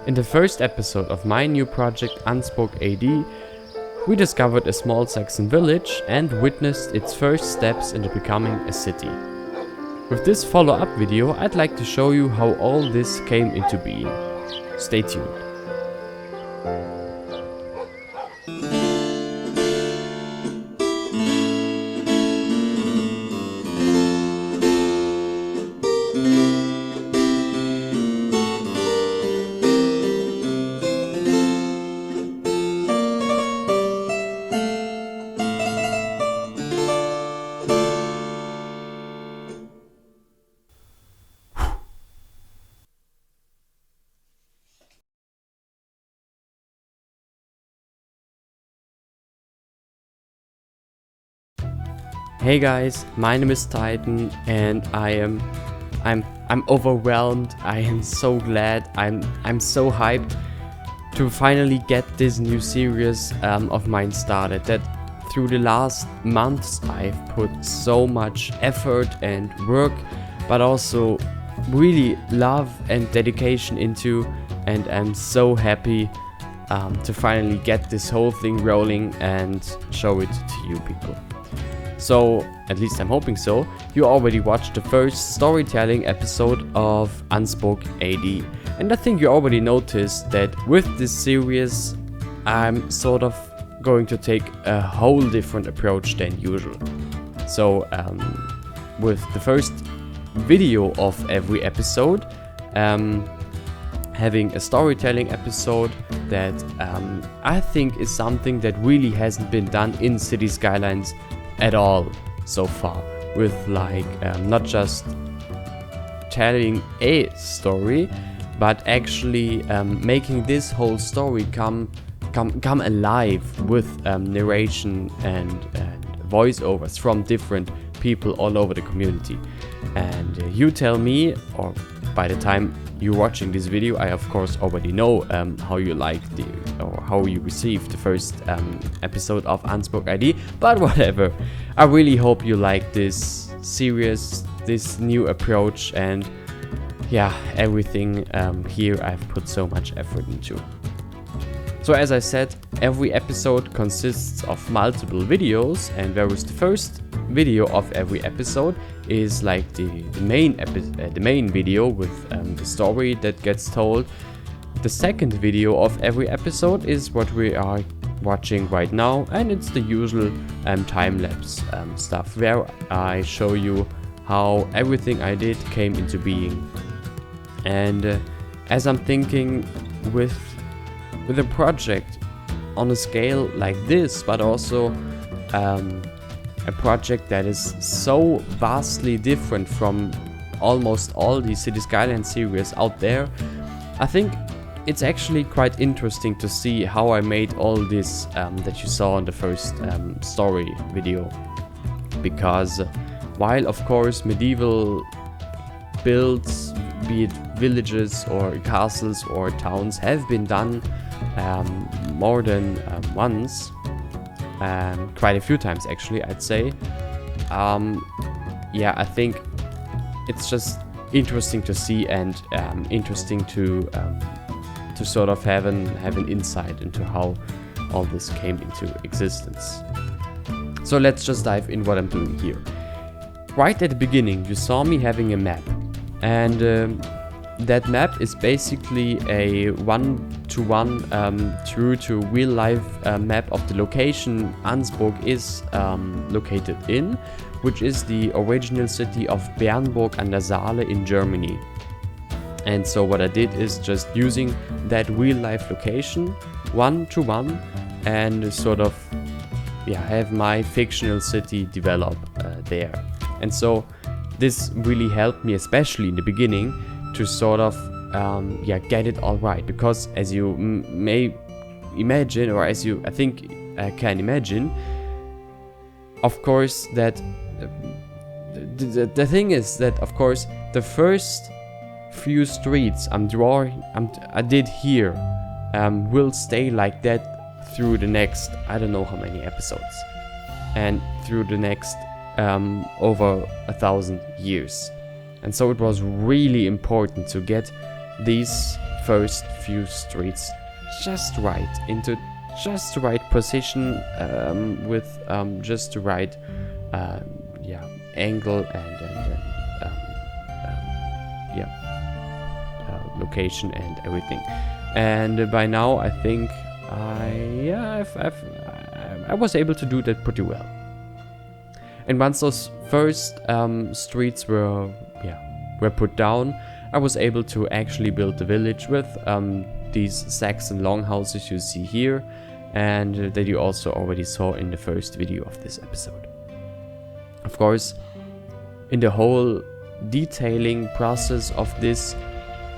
In the first episode of my new project Ansburg A.D, we discovered a small Saxon village and witnessed its first steps into becoming a city. With this follow-up video, I'd like to show you how all this came into being. Stay tuned. Hey guys, my name is Titan and I'm overwhelmed. I am so glad. I'm so hyped to finally get this new series of mine started. That through the last months I've put so much effort and work, but also really love and dedication into, and I'm so happy to finally get this whole thing rolling and show it to you people. So, at least I'm hoping so, you already watched the first storytelling episode of Ansburg A.D. And I think you already noticed that with this series, I'm sort of going to take a whole different approach than usual. So, with the first video of every episode, having a storytelling episode that I think is something that really hasn't been done in Cities Skylines at all so far, with like not just telling a story, but actually making this whole story come alive with narration and voiceovers from different people all over the community. And you tell me, or by the time you're watching this video, I of course already know how you liked or how you received the first episode of Ansburg A.D, but whatever. I really hope you like this series, this new approach, and yeah, everything here I've put so much effort into. So as I said, every episode consists of multiple videos, and whereas the first video of every episode is like the main video with the story that gets told, the second video of every episode is what we are watching right now, and it's the usual time-lapse stuff where I show you how everything I did came into being. And as I'm thinking with a project on a scale like this, but also a project that is so vastly different from almost all the Cities Skylines series out there, I think it's actually quite interesting to see how I made all this that you saw in the first story video. Because while of course medieval builds, be it villages or castles or towns, have been done more than once, quite a few times actually, I'd say. Yeah, I think it's just interesting to see and interesting to sort of have an insight into how all this came into existence. So let's just dive in what I'm doing here. Right at the beginning, you saw me having a map, and that map is basically a one-to-one true to real-life map of the location Ansburg is located in, which is the original city of Bernburg an der Saale in Germany. And so what I did is just using that real-life location one-to-one and sort of have my fictional city develop there. And so this really helped me, especially in the beginning, to sort of get it all right, because as you may imagine, or as you I think can imagine, of course that the thing is that of course the first few streets I did here will stay like that through the next I don't know how many episodes, and through the next over 1,000 years. And so it was really important to get these first few streets just right, into just the right position, with just the right angle and location and everything. And by now I think I was able to do that pretty well. And once those first streets were put down, I was able to actually build the village with these Saxon longhouses you see here, and that you also already saw in the first video of this episode. Of course, in the whole detailing process of this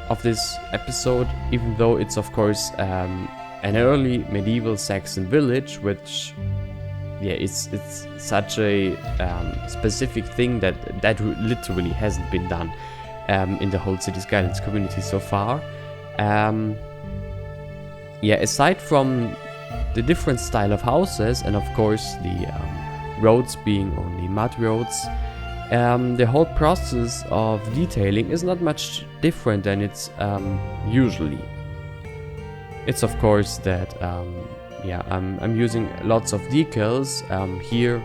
episode, even though it's of course an early medieval Saxon village, which it's such a specific thing that literally hasn't been done in the whole Cities Skylines community so far. Aside from the different style of houses, and of course the roads being only mud roads, the whole process of detailing is not much different than it's usually. It's of course that I'm using lots of decals. Here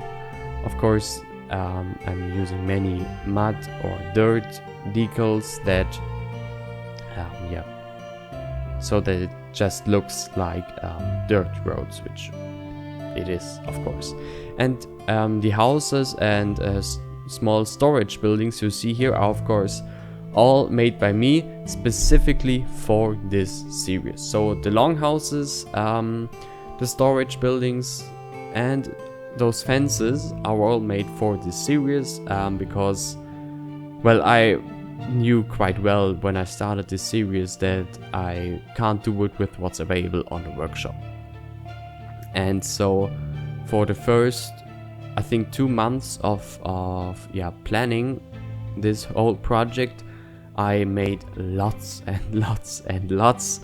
of course I'm using many mud or dirt decals that so that it just looks like dirt roads, which it is of course. And the houses and small storage buildings you see here are of course all made by me specifically for this series. So the longhouses, the storage buildings and those fences are all made for this series, because, well, I knew quite well when I started this series that I can't do it with what's available on the workshop. And so for the first, I think, 2 months of planning this whole project, I made lots and lots and lots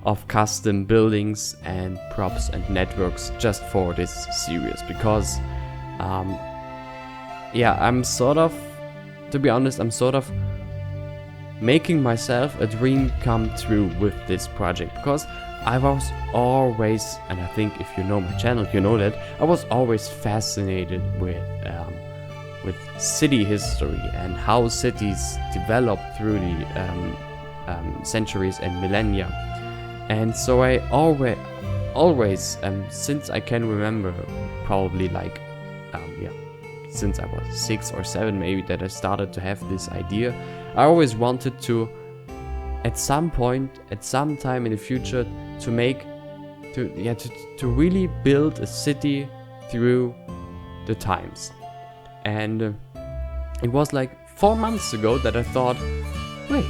of custom buildings and props and networks just for this series, because I'm sort of, to be honest, I'm sort of making myself a dream come true with this project, because I was always, and I think if you know my channel you know that, I was always fascinated with city history and how cities developed through the centuries and millennia. And so I always, since I can remember, probably like, since I was 6 or 7 maybe, that I started to have this idea, I always wanted to, at some point, at some time in the future, to really build a city through the times. And it was like 4 months ago that I thought, wait,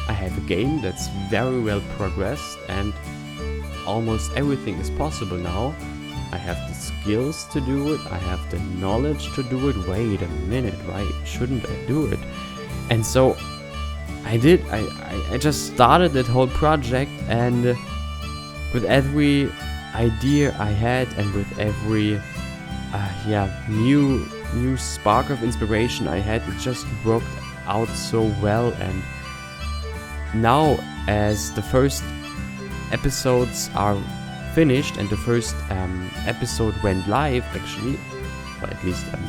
I have a game that's very well progressed and almost everything is possible now. I have the skills to do it, I have the knowledge to do it. Wait a minute, why shouldn't I do it? And so I did. I just started that whole project, and with every idea I had and with every new spark of inspiration I had, it just worked out so well. And now, as the first episodes are finished and the first episode went live, actually, or at least at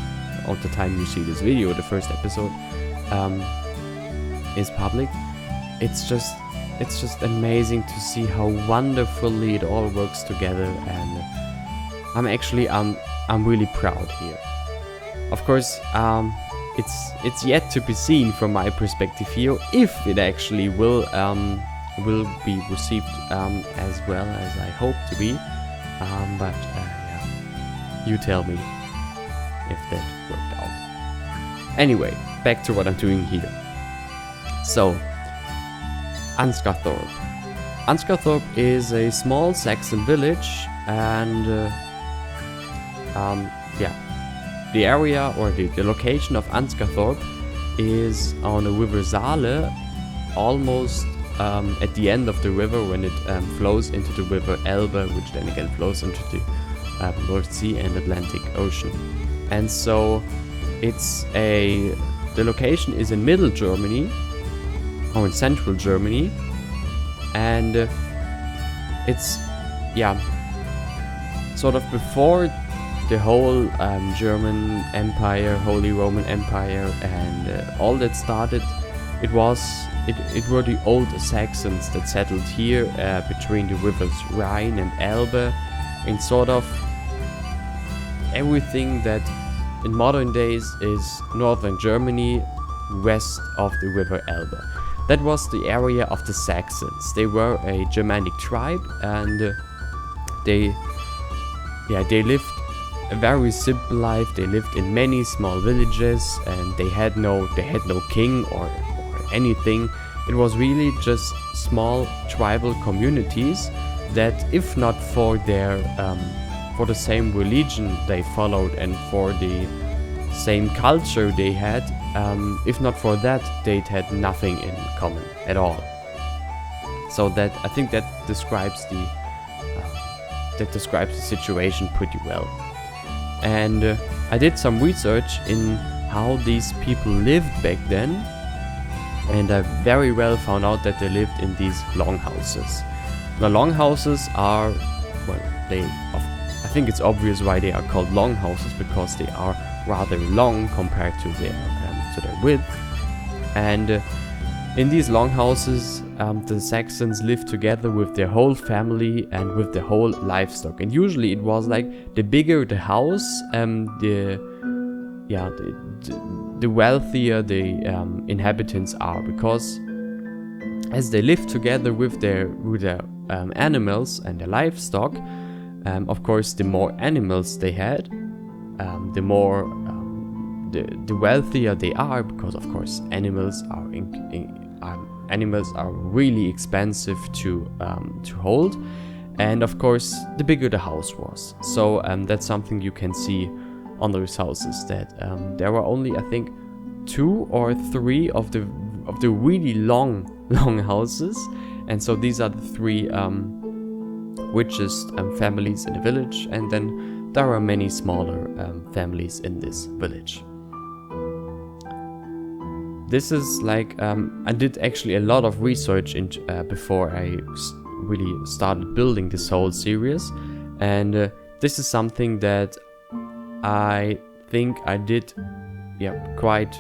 the time you see this video, the first episode is public. It's just amazing to see how wonderfully it all works together, and I'm really proud here. Of course, it's yet to be seen from my perspective here if it actually will be received as well as I hope to be. But you tell me if that worked out. Anyway, back to what I'm doing here. So, Ansgarthorpe. Ansgarthorpe is a small Saxon village, and the area or the location of Ansgarthorpe is on the river Saale, almost at the end of the river when it flows into the river Elbe, which then again flows into the North Sea and Atlantic Ocean. And so the location is in middle Germany, or in central Germany, and it's sort of before the whole German Empire, Holy Roman Empire, and all that started. It were the old Saxons that settled here between the rivers Rhine and Elbe, in sort of everything that in modern days is northern Germany, west of the river Elbe. That was the area of the Saxons. They were a Germanic tribe, and they lived a very simple life. They lived in many small villages, and they had no king or anything. It was really just small tribal communities that, if not for their for the same religion they followed and for the same culture they had, if not for that, they'd had nothing in common at all. So that, I think that describes the situation pretty well. And I did some research in how these people lived back then, and I very well found out that they lived in these longhouses. The longhouses are, well, I think it's obvious why they are called longhouses, because they are rather long compared to their width. And in these longhouses, the Saxons lived together with their whole family and with the whole livestock. And usually it was like, the bigger the house, the wealthier the inhabitants are, because as they lived together with their animals and their livestock, of course, the more animals they had, the more the wealthier they are, because of course animals are really expensive to hold, and of course the bigger the house was. So that's something you can see on those houses, that there were only, I think, 2 or 3 of the really long houses, and so these are the 3 richest families in the village, and then there are many smaller families in this village. This is like, I did actually a lot of research before I really started building this whole series, and this is something that I think I did, quite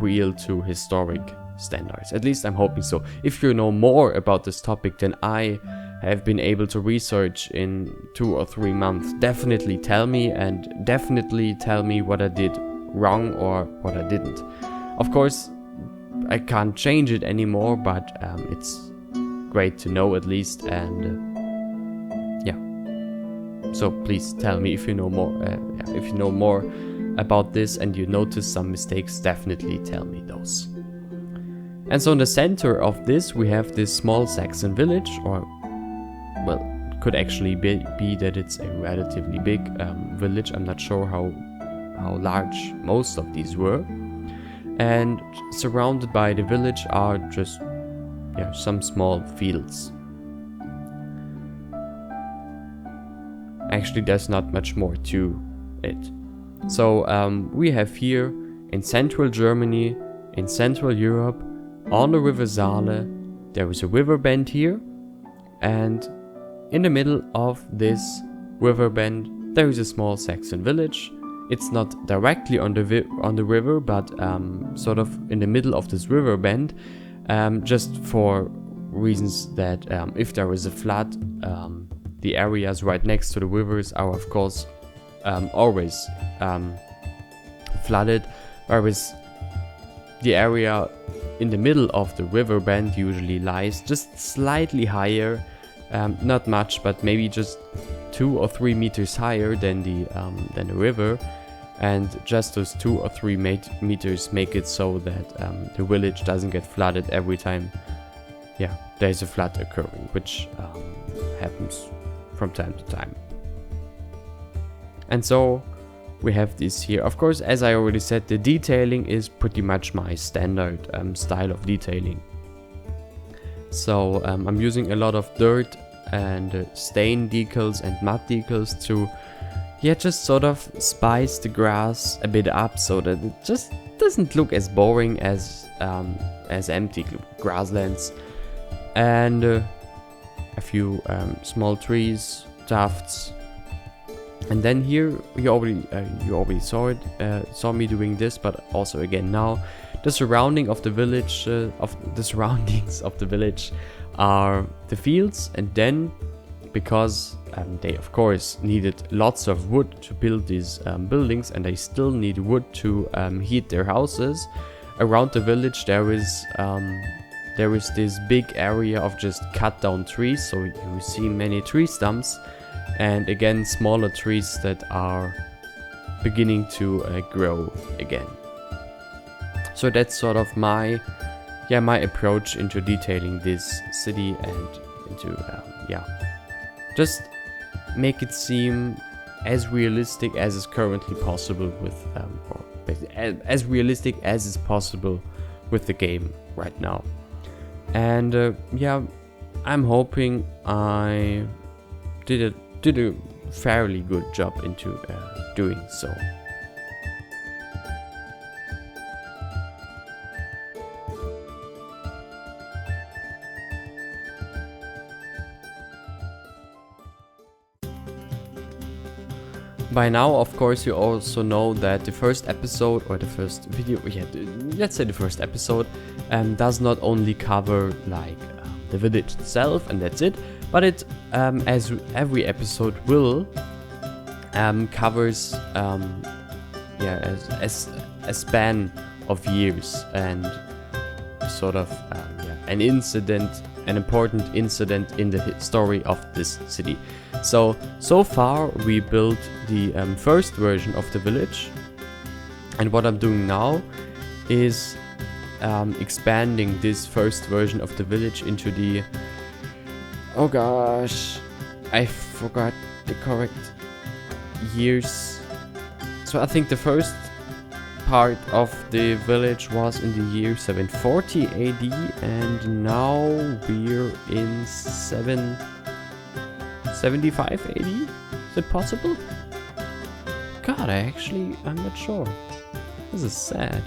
real to historic standards. At least I'm hoping so. If you know more about this topic than I have been able to research in 2 or 3 months, definitely tell me, and definitely tell me what I did wrong or what I didn't. Of course, I can't change it anymore, but it's great to know at least, and so please tell me if you know more. If you know more about this and you notice some mistakes, definitely tell me those. And so in the center of this, we have this small Saxon village, or, well, it could actually be that it's a relatively big village. I'm not sure how large most of these were. And surrounded by the village are just some small fields. Actually, there's not much more to it. So we have here in central Germany, in central Europe, on the river Saale, there is a river bend here, and in the middle of this river bend there is a small Saxon village. It's not directly on the river, but sort of in the middle of this river bend, just for reasons that if there is a flood, the areas right next to the rivers are of course always flooded, whereas the area in the middle of the river bend usually lies just slightly higher, not much, but maybe just 2 or 3 meters higher than the river, and just those 2 or 3 meters make it so that the village doesn't get flooded every time there's a flood occurring, which happens from time to time. And so we have this here. Of course, as I already said, the detailing is pretty much my standard style of detailing. So I'm using a lot of dirt and stain decals and mud decals to just sort of spice the grass a bit up, so that it just doesn't look as boring as empty grasslands, and a few small trees, tufts. And then here you already saw me doing this, but also again now the surroundings of the village are the fields, and then because they of course needed lots of wood to build these buildings, and they still need wood to heat their houses. Around the village there is this big area of just cut down trees, so you see many tree stumps, and again smaller trees that are beginning to grow again. So that's sort of my approach into detailing this city, and into just make it seem as realistic as is currently possible with as realistic as is possible with the game right now. And I'm hoping I did a fairly good job into doing so. By now, of course, you also know that the first episode, or the first video, let's say the first episode, does not only cover like the village itself and that's it, but it, as every episode will, covers a span of years, and sort of an important incident in the story of this city. So far we built the first version of the village, and what I'm doing now is expanding this first version of the village into the, oh gosh, I forgot the correct years. So I think the first part of the village was in the year 740 AD, and now we're in 775 AD? Is it possible? God, I'm not sure. This is sad.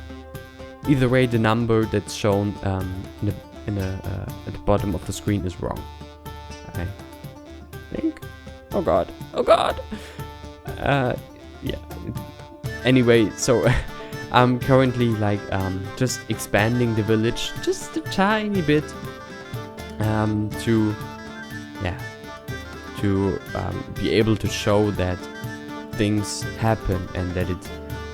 Either way, the number that's shown at the bottom of the screen is wrong, I think. Oh god. Yeah. Anyway, so I'm currently like just expanding the village just a tiny bit to be able to show that things happen and that it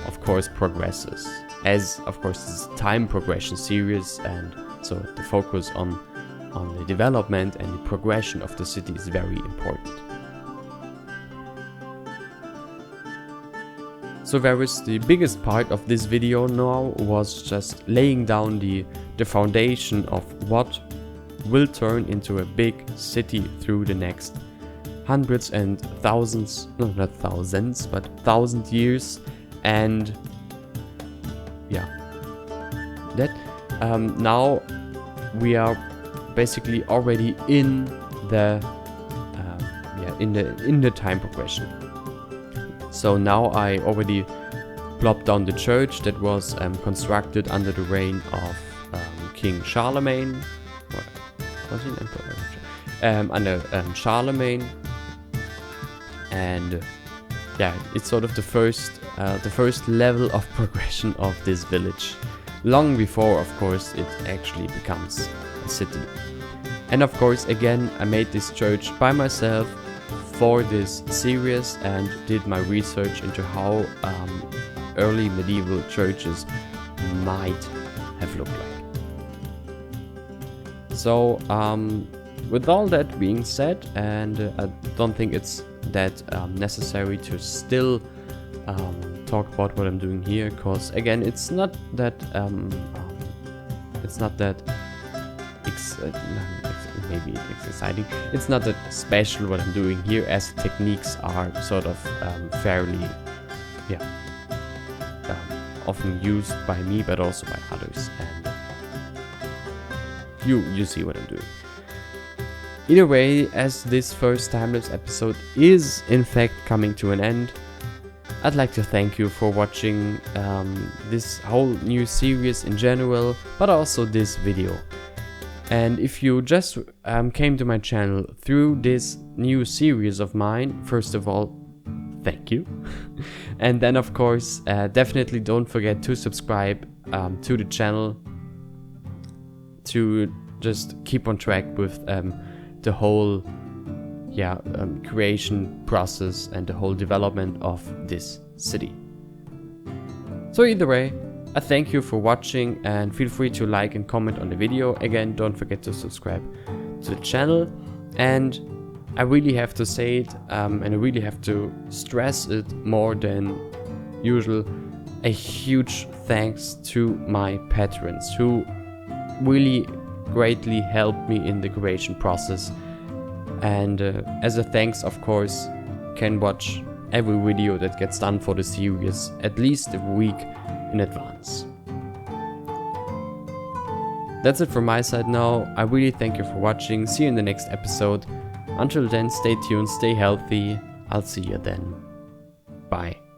of course progresses, as of course this is a time progression series, and so the focus on the development and the progression of the city is very important. So the biggest part of this video now was just laying down the foundation of what will turn into a big city through the next hundreds and thousands, no, not thousands, but 1,000 years. And that now we are basically already in the time progression. So now I already plopped down the church that was constructed under the reign of King Charlemagne. Was he an emperor? Under Charlemagne, and it's sort of the first level of progression of this village, long before, of course, it actually becomes a city. And of course, again, I made this church by myself for this series and did my research into how early medieval churches might have looked like. So with all that being said, and I don't think it's that necessary to still talk about what I'm doing here, because again, it's not that maybe it's exciting. It's not that special what I'm doing here, as techniques are sort of fairly often used by me, but also by others, and you see what I'm doing. Either way, as this first Timelapse episode is in fact coming to an end, I'd like to thank you for watching this whole new series in general, but also this video. And if you just came to my channel through this new series of mine, first of all, thank you. And then of course, definitely don't forget to subscribe to the channel to just keep on track with the whole creation process and the whole development of this city. So either way, I thank you for watching and feel free to like and comment on the video. Again, don't forget to subscribe to the channel. And I really have to say it, and I really have to stress it more than usual, a huge thanks to my patrons who really greatly helped me in the creation process. And as a thanks, of course, can watch every video that gets done for the series at least a week in advance. That's it from my side now. I really thank you for watching. See you in the next episode. Until then, stay tuned, stay healthy. I'll see you then. Bye.